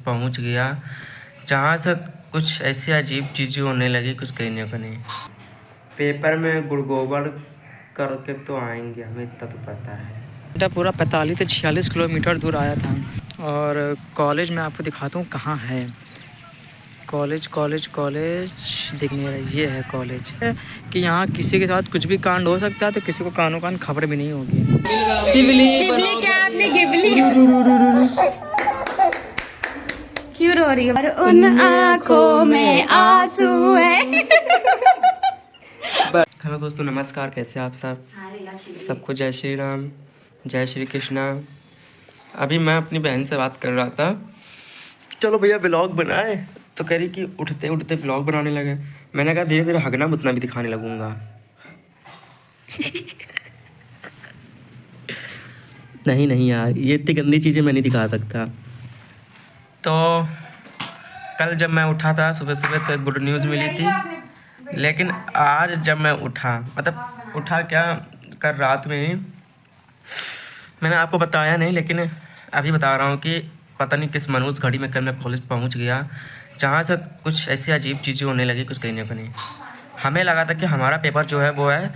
पहुंच गया जहाँ से कुछ ऐसी अजीब चीज़ें होने लगी, कुछ कहने को नहीं। पेपर में गुड़गोबर करके तो आएंगे, हमें इतना तो पता है। बेटा पूरा 45 से 46 किलोमीटर दूर आया था। और कॉलेज मैं आपको दिखाता हूँ कहाँ है। कॉलेज देखने ये है कॉलेज कि यहाँ किसी के साथ कुछ भी कांड हो सकता है, तो किसी को कानों कान खबर भी नहीं होगी। शिवली क्या आपने गिबली क्यों रो रही है? और उन आँखों में आंसू है। हेलो दोस्तों, नमस्कार। कैसे आप सब? सबको जय श्री राम, जय श्री कृष्णा। अभी मैं अपनी बहन से बात कर रहा था, चलो भैया व्लॉग बनाए, तो कह रही कि उठते उठते व्लॉग बनाने लगे। मैंने कहा धीरे धीरे हगना मुतना भी दिखाने लगूंगा। नहीं यार, ये इतनी गंदी चीज़ें मैं नहीं दिखा सकता। तो कल जब मैं उठा था सुबह सुबह तो एक गुड न्यूज़ मिली थी, लेकिन आज जब मैं उठा, मतलब उठा क्या, कल रात में ही मैंने आपको बताया नहीं, लेकिन अभी बता रहा हूँ कि पता नहीं किस मनहूस घड़ी में कल मैं कॉलेज पहुँच गया जहाँ से कुछ ऐसी अजीब चीज़ें होने लगी, कुछ कहने को नहीं। हमें लगा था कि हमारा पेपर जो है वो है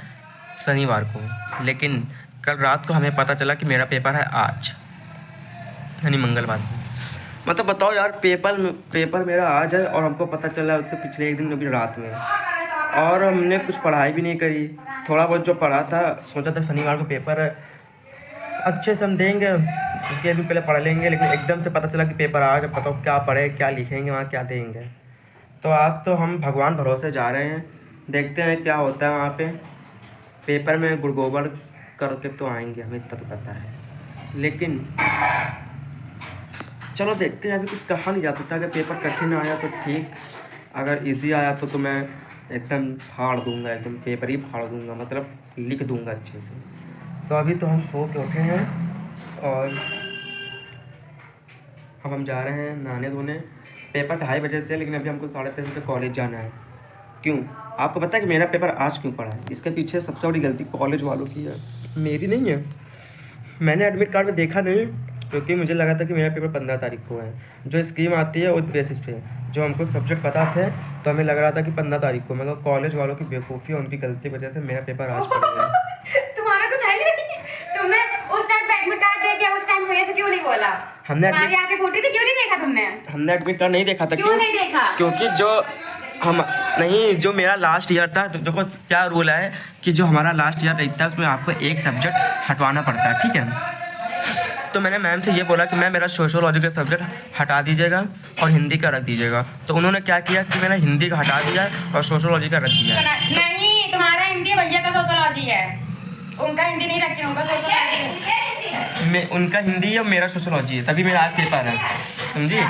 शनिवार को, लेकिन कल रात को हमें पता चला कि मेरा पेपर है आज, यानी मंगलवार को। मतलब बताओ यार, पेपर मेरा आज है और हमको पता चला उसके पिछले एक दिन अभी रात में। और हमने कुछ पढ़ाई भी नहीं करी। थोड़ा बहुत जो पढ़ा था, सोचा था शनिवार को पेपर है, अच्छे से हम देंगे, उसके भी पहले पढ़ लेंगे, लेकिन एकदम से पता चला कि पेपर आ गया। बताओ क्या पढ़े, क्या लिखेंगे वहाँ, क्या देंगे। तो आज तो हम भगवान भरोसे जा रहे हैं, देखते हैं क्या होता है वहाँ पे। पेपर में गुड़गोबर करके तो आएंगे, हमें इतना तो पता है, लेकिन चलो देखते हैं। अभी कुछ कहा नहीं जा सकता। अगर पेपर कठिन आया तो ठीक, अगर इजी आया तो मैं एकदम फाड़ दूंगा, एकदम पेपर ही फाड़ दूंगा, मतलब लिख दूंगा अच्छे से। तो अभी तो हम सो के उठे हैं और अब हम जा रहे हैं नहाने धोने। पेपर 2:30 बजे से, लेकिन अभी हमको 3:30 बजे कॉलेज जाना है। क्यों, आपको पता है कि मेरा पेपर आज क्यों पड़ा है? इसके पीछे सबसे बड़ी गलती कॉलेज वालों की है, मेरी नहीं है। मैंने एडमिट कार्ड में देखा नहीं, क्योंकि मुझे लगा था कि मेरा पेपर 15 तारीख को है। जो स्कीम आती है उस बेसिस पे, जो हमको सब्जेक्ट पता थे, तो हमें लग रहा था कि 15 तारीख को। मगर कॉलेज वालों की बेवकूफ़ी और उनकी गलती की वजह से मेरा पेपर आज पड़ गया। तुम्हारा कुछ है ही नहीं। तुमने उस टाइम पे एडमिट कार्ड दे के उस टाइम वजह से क्यों नहीं बोला? हमारी आंखें फूटी थी, क्यों नहीं देखा तुमने? हमने एडमिट कार्ड नहीं देखा था। क्यों नहीं देखा? क्योंकि जो मेरा लास्ट ईयर था, तो देखो क्या रूल है कि जो हमारा लास्ट ईयर रहता है उसमें आपको एक सब्जेक्ट हटवाना पड़ता है, ठीक है। तो मैंने मैम से ये बोला कि मैम मेरा सोशियोलॉजी का सब्जेक्ट हटा दीजिएगा और हिंदी का रख दीजिएगा। तो उन्होंने क्या किया कि मैंने हिंदी का हटा दिया और सोशियोलॉजी का रख दिया। नहीं, तुम्हारा हिंदी भैया का सोशियोलॉजी है, उनका हिंदी नहीं रखी, उनका सोशियोलॉजी है। उनका हिंदी और मेरा सोशियोलॉजी है, तभी मेरा आज पेपर है, समझी।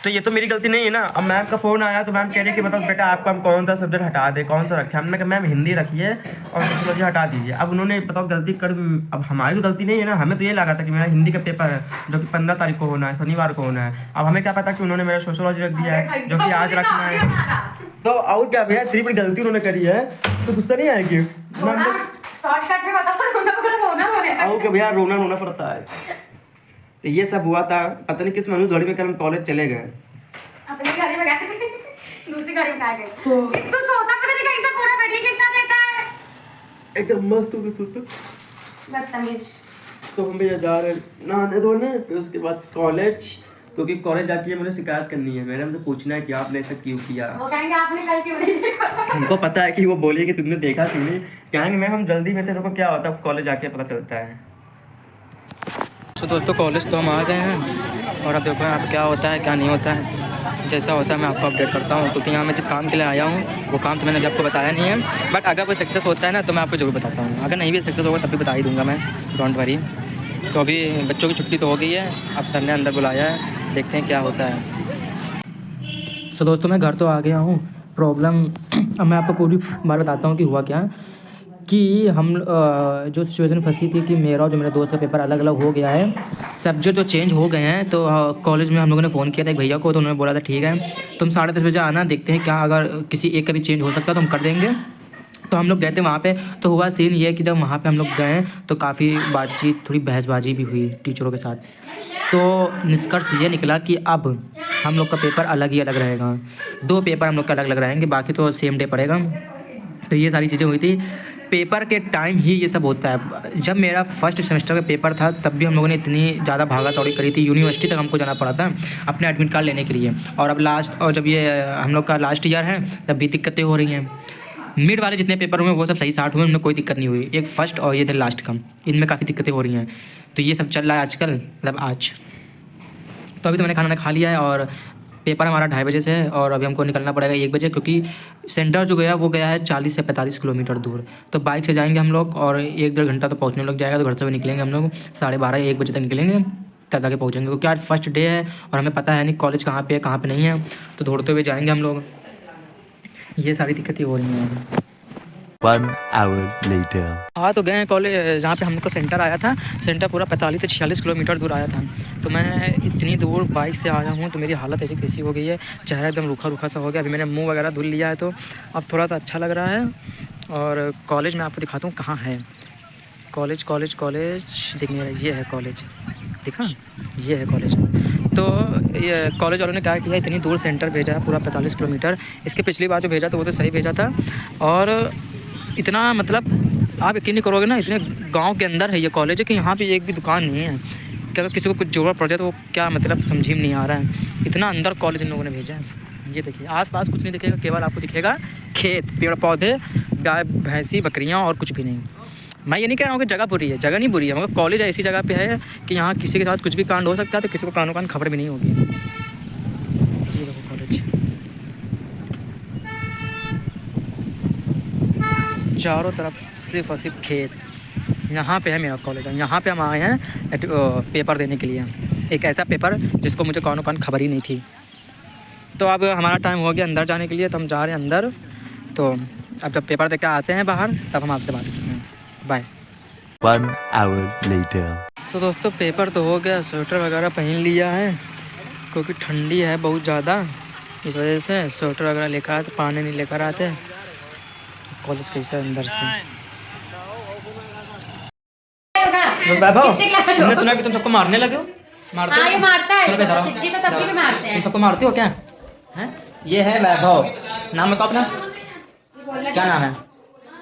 तो ये तो मेरी गलती नहीं है ना। अब मैम का फ़ोन आया तो मैम कह रही कि बताओ बेटा आपको हम कौन सा सब्जेक्ट हटा दे, कौन सा रखे। हमने कहा मैम हिंदी रखिए और सोशियोलॉजी हटा दीजिए। अब उन्होंने बताओ गलती कर, अब हमारी तो गलती नहीं है ना। हमें तो ये लगा था कि मेरा हिंदी का पेपर है जो कि 15 तारीख को होना है, शनिवार को होना है। अब हमें क्या पता कि उन्होंने मेरा सोशियोलॉजी रख दिया है जो कि आज रखना है। तो और क्या भैया, इतनी बड़ी गलती उन्होंने करी है तो गुस्सा नहीं आएगी? शॉर्टकट में बताओ, भैया रोना पड़ता है। तो ये सब हुआ था, पता नहीं किस मनहूस घड़ी में कल हम कॉलेज चले गए। अपनी गाड़ी में गए, दूसरी गाड़ी में आ गए। तो सोता पता नहीं कैसा पूरा बेड ही किसका देता है, एकदम मस्त हो गया। बदतमीज। तो हम भैया जा रहे हैं नहाने धोने, फिर उसके बाद कॉलेज, क्योंकि कॉलेज जाके मुझे शिकायत करनी है। मैडम से पूछना है कि आपने ऐसा क्यों किया। वो कहेंगे आपने कल क्यों नहीं देखा। हमको पता है कि वो बोलिए कि तुमने देखा क्यों नहीं। कहेंगे मैम हम जल्दी में थे, तो क्या होता है कॉलेज जाके पता चलता है। तो दोस्तों कॉलेज तो हम आ गए हैं और अब देखो यहाँ पे क्या होता है क्या नहीं होता है। जैसा होता है मैं आपको अपडेट करता हूँ, क्योंकि यहाँ मैं जिस काम के लिए आया हूँ वो काम तो मैंने अभी आपको बताया नहीं है। बट अगर वो सक्सेस होता है ना तो मैं आपको जरूर बताता हूँ, अगर नहीं भी सक्सेस होगा तब भी बता ही दूँगा मैं, डोंट वरी। तो अभी बच्चों की छुट्टी तो हो गई है, अब सर ने अंदर बुलाया है, देखते हैं क्या होता है। तो दोस्तों मैं घर तो आ गया हूँ। प्रॉब्लम अब मैं आपको पूरी बात बताता हूँ कि हुआ क्या, कि हम जो सिचुएशन फंसी थी कि मेरा और जो मेरे दोस्त का पेपर अलग अलग हो गया है, सब्जेक्ट तो चेंज हो गए हैं। तो कॉलेज में हम लोगों ने फ़ोन किया था एक भैया को, तो उन्होंने बोला था ठीक है तुम 10:30 बजे आना, देखते हैं क्या अगर किसी एक का भी चेंज हो सकता है तो हम कर देंगे। तो हम लोग गए थे वहाँ पे। तो हुआ सीन ये कि जब वहाँ पे हम लोग गए तो काफ़ी बातचीत, थोड़ी बहसबाजी भी हुई टीचरों के साथ। तो निष्कर्ष ये निकला कि अब हम लोग का पेपर अलग ही अलग रहेगा। 2 पेपर हम लोग का अलग अलग रहेंगे, बाकी तो सेम डे पड़ेगा। तो ये सारी चीज़ें हुई थी। पेपर के टाइम ही ये सब होता है। जब मेरा फर्स्ट सेमेस्टर का पेपर था तब भी हम लोगों ने इतनी ज़्यादा भागा दौड़ी करी थी, यूनिवर्सिटी तक हमको जाना पड़ा था अपने एडमिट कार्ड लेने के लिए। और अब जब ये हम लोग का लास्ट ईयर है तब भी दिक्कतें हो रही हैं। मिड वाले जितने पेपर हुए वो सब सही साठ हुए, उनमें कोई दिक्कत नहीं हुई। एक फर्स्ट और ये थे लास्ट का, इनमें काफ़ी दिक्कतें हो रही हैं। तो ये सब चल रहा है आजकल, मतलब आज। तो अभी तो मैंने खाना खा लिया है और पेपर हमारा 2:30 बजे से है और अभी हमको निकलना पड़ेगा 1 बजे, क्योंकि सेंटर जो गया वो गया है 40 से 45 किलोमीटर दूर। तो बाइक से जाएंगे हम लोग और 1-1.5 घंटा तो पहुंचने लग जाएगा। तो घर से भी निकलेंगे हम लोग 12:30-1 बजे तक निकलेंगे, तब आके पहुँचेंगे, क्योंकि आज फर्स्ट डे है और हमें पता है नहीं कॉलेज कहाँ पे है कहाँ पे नहीं है। तो दौड़ते हुए जाएंगे हम लोग। ये सारी दिक्कतें हो रही हैं। 1 hour later. हाँ तो गए हैं कॉलेज, जहाँ पे हम लोग को सेंटर आया था। सेंटर पूरा 45 से 46 किलोमीटर दूर आया था। तो मैं इतनी दूर बाइक से आया हूँ तो मेरी हालत ऐसी कैसी हो गई है, चेहरा एकदम रूखा रूखा सा हो गया। अभी मैंने मुंह वगैरह धुल लिया है तो अब थोड़ा सा अच्छा लग रहा है। और कॉलेज मैं आपको दिखाता हूँ कहाँ है कॉलेज। दिखने वाला ये है कॉलेज, दिखा, ये है कॉलेज। तो ये कॉलेज वालों ने क्या किया, इतनी दूर सेंटर भेजा है पूरा 45 किलोमीटर। इसके पिछली बार जो भेजा था वो तो सही भेजा था। और इतना मतलब आप यकीन नहीं करोगे ना, इतने गांव के अंदर है ये कॉलेज है कि यहाँ पे एक भी दुकान नहीं है। कि अगर किसी को कुछ जरूरत पड़ जाए तो वो क्या मतलब समझ में नहीं आ रहा है। इतना अंदर कॉलेज इन लोगों ने भेजा है। ये देखिए आसपास कुछ नहीं दिखेगा, केवल आपको दिखेगा खेत, पेड़ पौधे, गाय भैंसी, बकरियाँ और कुछ भी नहीं। मैं ये नहीं कह रहा हूँ कि जगह बुरी है, जगह नहीं बुरी है, मगर कॉलेज ऐसी जगह पे है कि यहाँ किसी के साथ कुछ भी कांड हो सकता है तो किसी को कानों कान खबर भी नहीं होगी। ये देखो कॉलेज, चारों तरफ सिर्फ और सिर्फ खेत। यहाँ पे है मेरा कॉलेज, यहाँ पे हम आए हैं पेपर देने के लिए। एक ऐसा पेपर जिसको मुझे कानों कान खबर ही नहीं थी। तो अब हमारा टाइम हो गया अंदर जाने के लिए, तो हम जा रहे हैं अंदर। तो अब जब पेपर दे के आते हैं बाहर तब हम आपसे बात करते हैं। बाय। 1 hour later. तो दोस्तों पेपर तो हो गया, स्वेटर वगैरह पहन लिया है क्योंकि ठंडी है बहुत ज़्यादा, इस वजह से स्वेटर वगैरह लेकर आते, पानी नहीं लेकर आते। कॉलेज कैसा है अंदर से। हमने सुना कि तुम सबको मारने लगे हो। मारते हाँ, ये मारता है। चलो इधर आओ। चिज्जी तो तब भी मारते हैं। तुम सबको मारते हो क्या हैं? ये है वैभव, नाम बताओ अपना, क्या नाम है?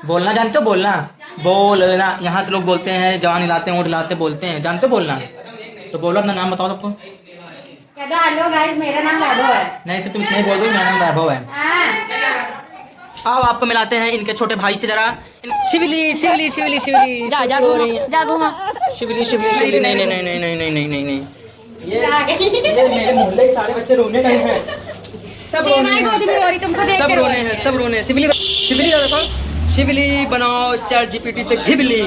बोलना जानते हो? बोलना यहाँ से लोग बोलते हैं, जवान हिलाते हैं, ऊँट हिलाते बोलते हैं, जानते हो बोलना? तो बोलो अपना नाम बताओ सबको। हेलो गाइस, मेरा नाम वैभव है। नहीं सिर्फ तुम इतना ही बोल दो, मेरा नाम वैभव है। आओ आपको मिलाते हैं इनके छोटे भाई से जरा। शिवली शिवली शिवली शिवली जा शिवली शिवली शिवली नहीं नहीं नहीं नहीं नहीं नहीं नहीं नहीं ये मेरे मोहल्ले के सारे बच्चे रोने गए हैं। सब रोने हैं, तुमको देख सब के रोने हैं, सब रोने हैं। शिवली शिवली देखो, शिवली बनाओ चैट जीपीटी से घिबली।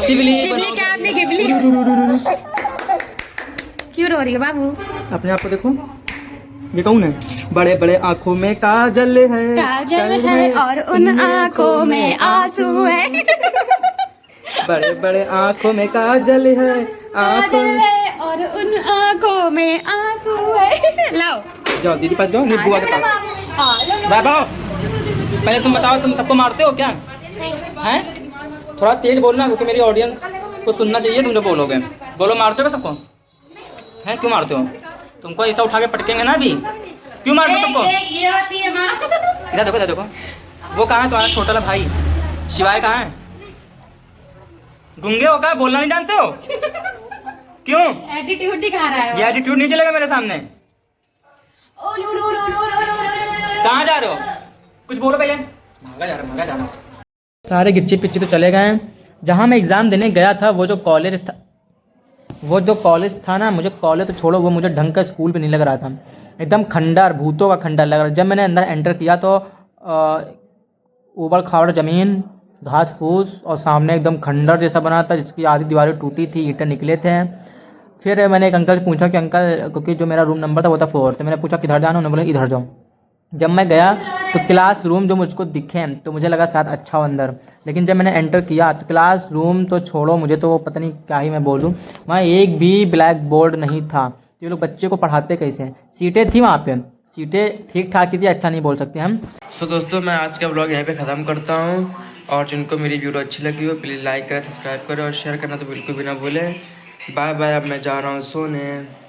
शिवली क्या आपने घिबली क्यों रो रही है बाबू? अपने आप को देखो, ये कौन है? बड़े बड़े आँखों में काजल है और उन आँखों में आंसू है। बड़े बड़े आँखों में काजल है, और उन आँखों में आंसू है। लाओ जाओ दीदी पास जाओ, बुआ के पास। वैभव पहले तुम बताओ, तुम सबको मारते हो क्या हैं? थोड़ा तेज बोलना क्योंकि मेरी ऑडियंस को सुनना चाहिए तुम जो बोलोगे। बोलो, मारते हो सबको हैं? क्यों मारते हो? तुमको ऐसा उठा के पटकेंगे ना अभी। क्यों मारते हो सबको? इधर देखो, इधर देखो। वो कहाँ है तुम्हारा छोटा वाला भाई? शिवाय कहाँ है? गुंगे हो क्या? बोलना नहीं जानते हो? क्यों एटीट्यूड दिखा रहा है? ये एटीट्यूड नहीं चलेगा मेरे सामने। कहाँ जा रहे हो? कुछ बोलो पहले। भागा जा रहा। सारे गिच्ची पिच्ची तो चले गए हैं। जहाँ मैं एग्ज़ाम देने गया था वो जो कॉलेज था ना, मुझे कॉलेज तो छोड़ो, वो मुझे ढंग का स्कूल भी नहीं लग रहा था। एकदम खंडर, भूतों का खंडर लग रहा था। जब मैंने अंदर एंटर किया तो ऊबड़ खाबड़ ज़मीन, घास फूस और सामने एकदम खंडर जैसा बना था जिसकी आधी दीवारें टूटी थी, ईंटें निकले थे। फिर मैंने एक अंकल से पूछा कि अंकल, क्योंकि जो मेरा रूम नंबर था वो था 4, तो मैंने पूछा किधर जाना, उन्होंने बोला इधर जाओ। जब मैं गया तो क्लास रूम जो मुझको दिखे तो मुझे लगा शायद अच्छा हो अंदर, लेकिन जब मैंने एंटर किया तो क्लास रूम तो छोड़ो, मुझे तो पता नहीं क्या ही मैं बोलूँ, वहाँ एक भी ब्लैक बोर्ड नहीं था। ये लोग बच्चे को पढ़ाते कैसे? सीटें थी वहाँ पे, सीटें ठीक ठाक ही थी, अच्छा नहीं बोल सकते हम। सो दोस्तों मैं आज का ब्लॉग यहाँ पे ख़त्म करता हूँ, और जिनको मेरी वीडियो अच्छी लगी हो प्लीज़ लाइक करें, सब्सक्राइब करें और शेयर करना तो बिल्कुल भी ना भूलें। बाय बाय, अब मैं जा रहा हूँ सोने।